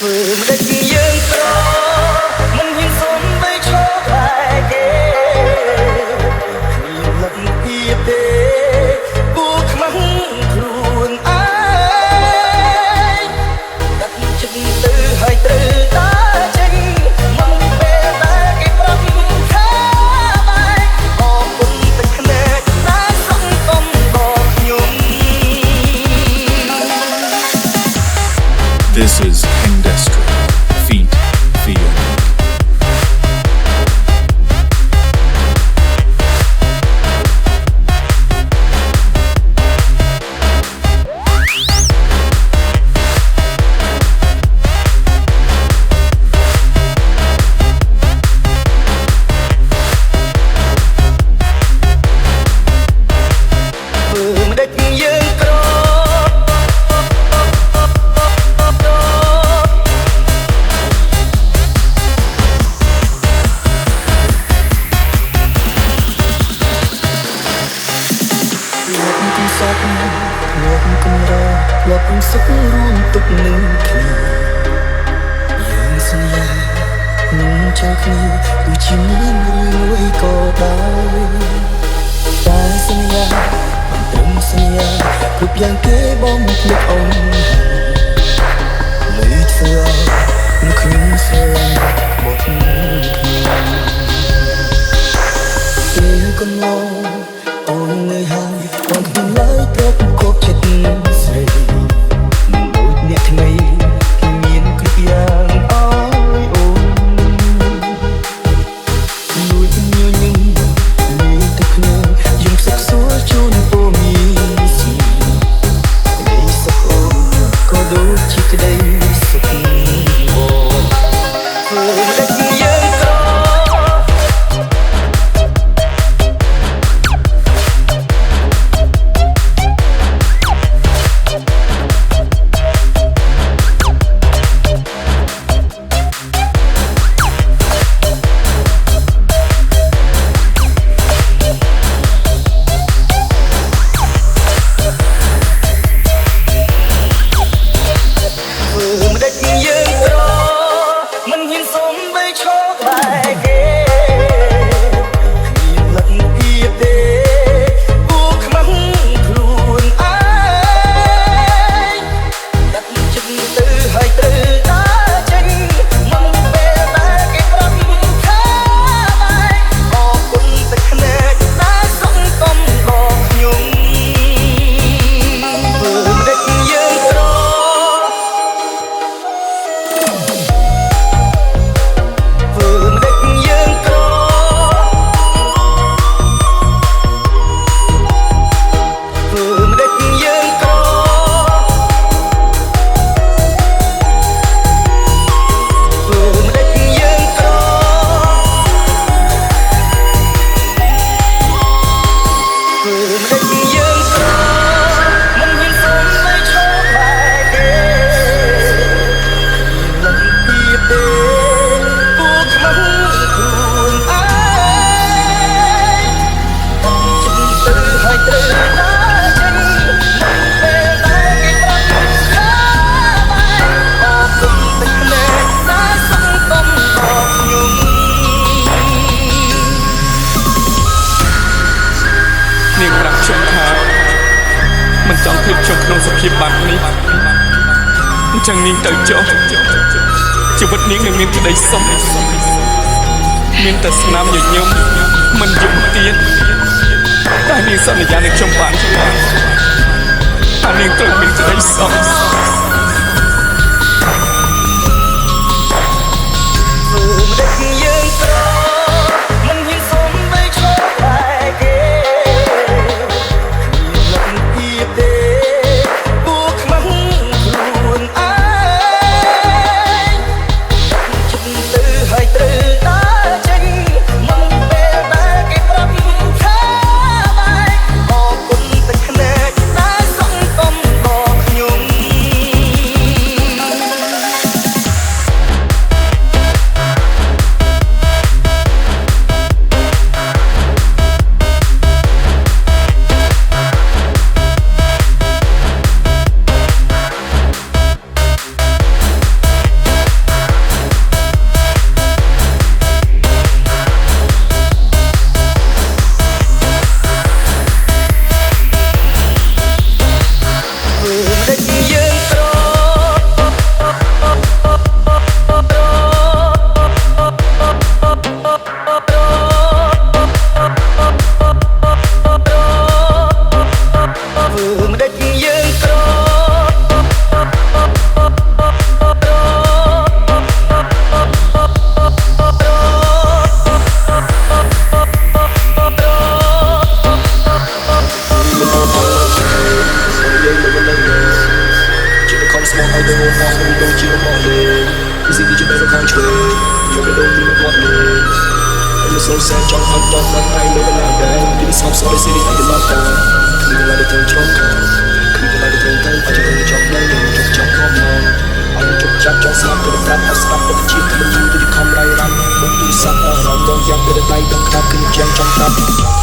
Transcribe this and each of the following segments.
ធ្វើមិនដេចយើងក្រមិនហ៊ានសុំបីឈរក្បែរគេគ្មានលទ្ធភាពទេគួរខ្មាស់ខ្លួនឯងដាក់ចិត្តទៅឲ្យត្រូវតាចេញមកពេលដែលគេប្រាប់ថាបែកអរគុណទឹកភ្នែកតែសង្គមរបស់ខ្ញុំ This is Industry Feet Feel. Love cũng sức luôn tục nâng kỳ Yang sân ya Nâng cho khi Tôi chỉ muốn nuôi có đau Ta sân ya Bạn tâm sân ya Cụp yang kế bóng lúc ông Lời thưa Nó khuyên sơ Một Yêu con lâu Ôi người hai Còn không lấy kết cốt chết Sợiថ្ងៃគឺមានគ្រប់យ៉ាងអើយអូនលួចញញឹមលួចទឹកភ្នែកយើងផ្សឹកសួរជូនពូមីស៊ីក្តីសុខអូនក៏ដូចជាក្តីសុខបងធ្វើមិនដេចយើងក្រមិនចង់ភាពចុះក្នុងសភាពបាត់នេះអញ្ចឹងនាងទៅចុះជីវិតនាងនឹងមានក្តីសុខមានតែស្នាមញញឹមមិនយំទៀតតែនាងសន្យានឹងខ្ញុំបានថានាងត្រូវមានក្តីសុខ ទៅហោះទៅដូចជាមកលេង Easy ជាបែរខាងឆ្វេងយកទៅដូចមានគាត់លេង I'm so sad ចង់ហត់ចង់ស្ដាប់តែនៅកន្លែងដែរទីស្ងប់ស្ងាត់ស៊ីរីតែមកតាគ្មានឡើយទៅចូលខាងគ្មានឡើយទៅទៅអាចទៅចង់នៅជប់ចាប់មកអញជប់ចាប់ចង់ស្លាប់ទៅប្រាប់ឲ្យស្ដាប់ទៅជាគ្មានយូរទៅខំរៃរ៉ាំបើទូរស័ព្ទអរំដងយ៉ាងទៅដៃដងខ្តាប់គឺយ៉ាងចង់ស្ដាប់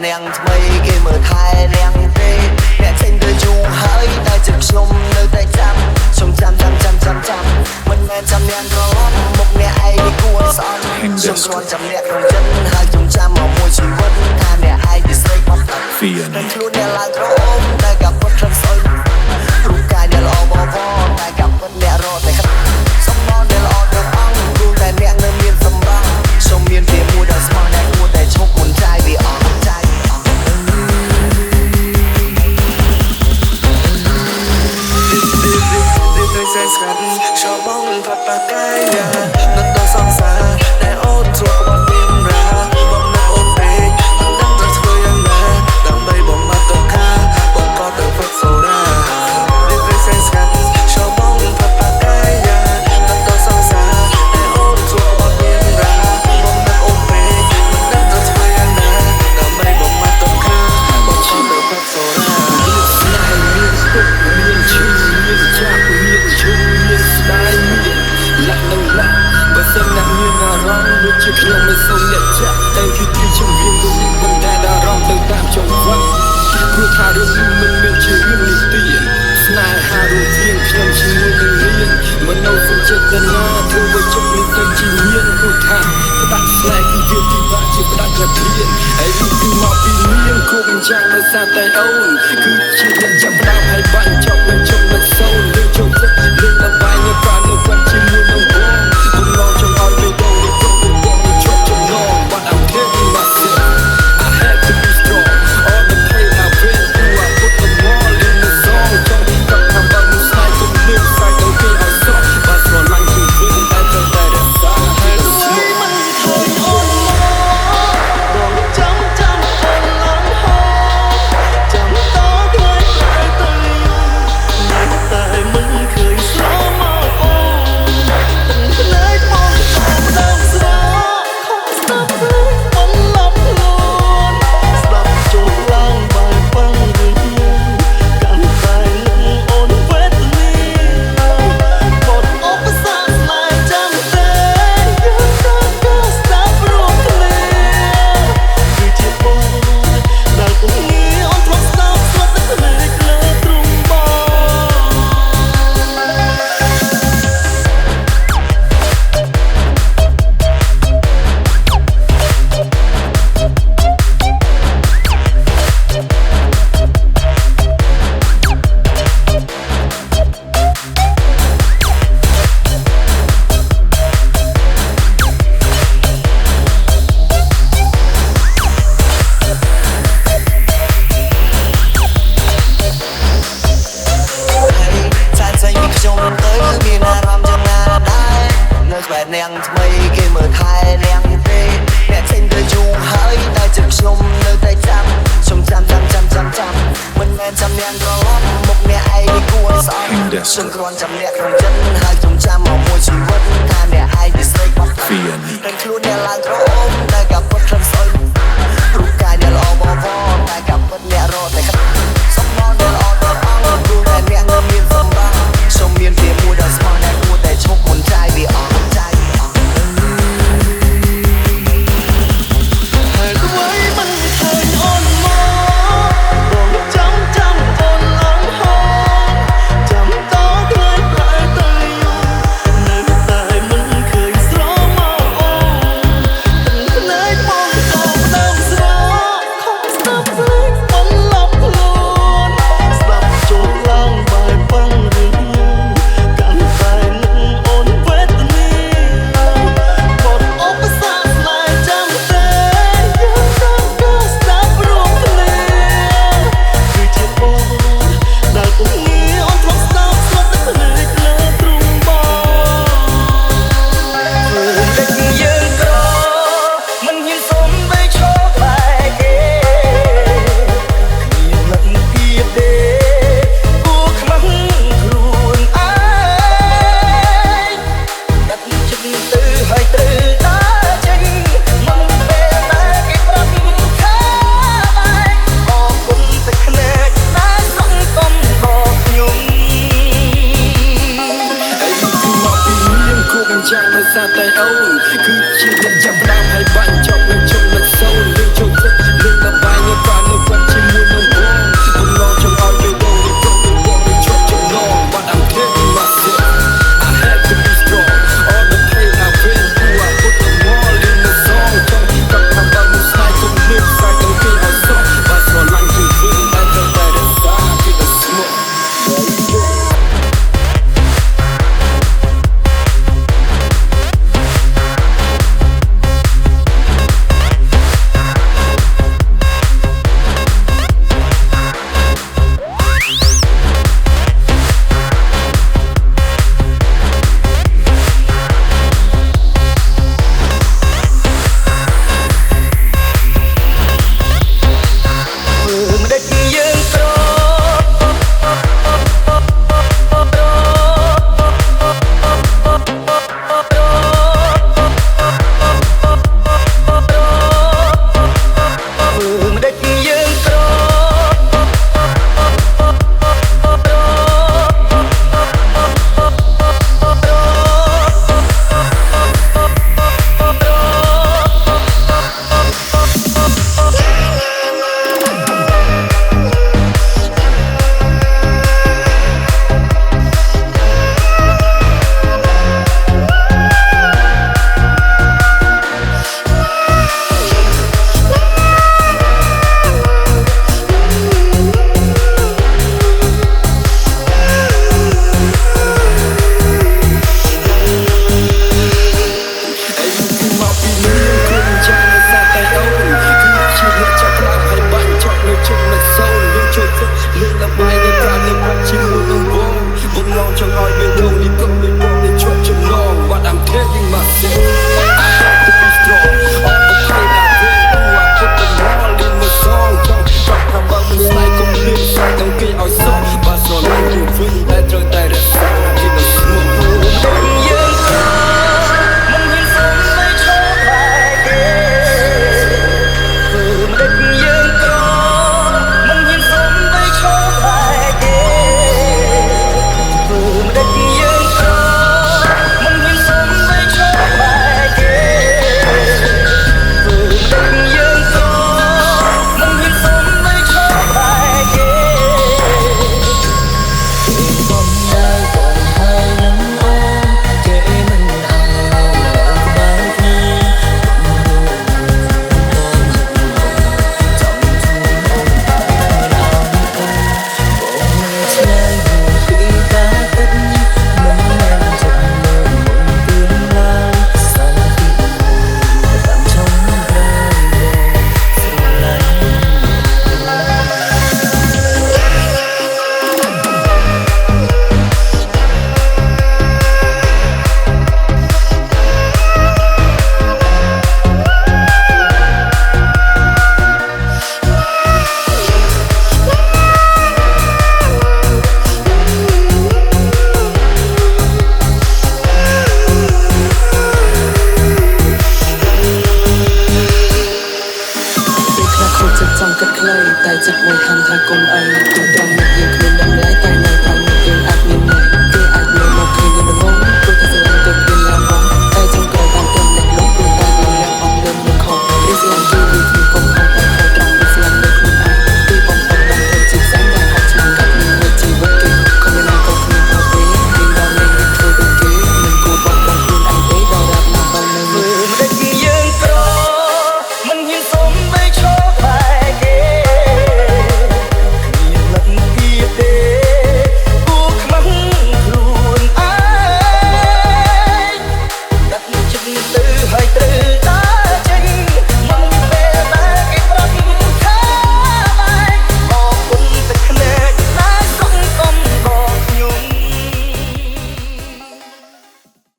នាងថ្មីគេមើលថែនាងទេអ្នកចេញទៅយូរហើយតែជិតខ្ញុំនៅតែចាំខ្ញុំចាំមិនមែនចាំនាងក្រឡប់មុខអ្នកឯងគួរស្អប់ខ្ញុំគ្រាន់ចាំអ្នកក្នុងចិត្តហើយខ្ញុំចាំមកមួយជីវិតថាអ្នកឯងជាស្រីបត់តែខ្លួនអ្នកឡើងក្រអូមតែក៏ពិតខ្លឹមស្អុយរូបកាយអ្នកល្អបងតែក៏ពិតអ្នករត់តែសំណនអ្នកល្អទាំងអង្គព្រោះតែអ្នកនៅមានសម្រាប់ខ្ញុំមានវាមួយដល់ស្មោះអ្នកគួរតែឈប់មុនចាយវាអស់ចាយHãy subscribe cho kênh Ghiền Mì Gõ để không bỏ lỡ những Hãy subscribe cho kênh Ghiền Mì Gõ để không bỏ lỡ សាតែអូនគឺជា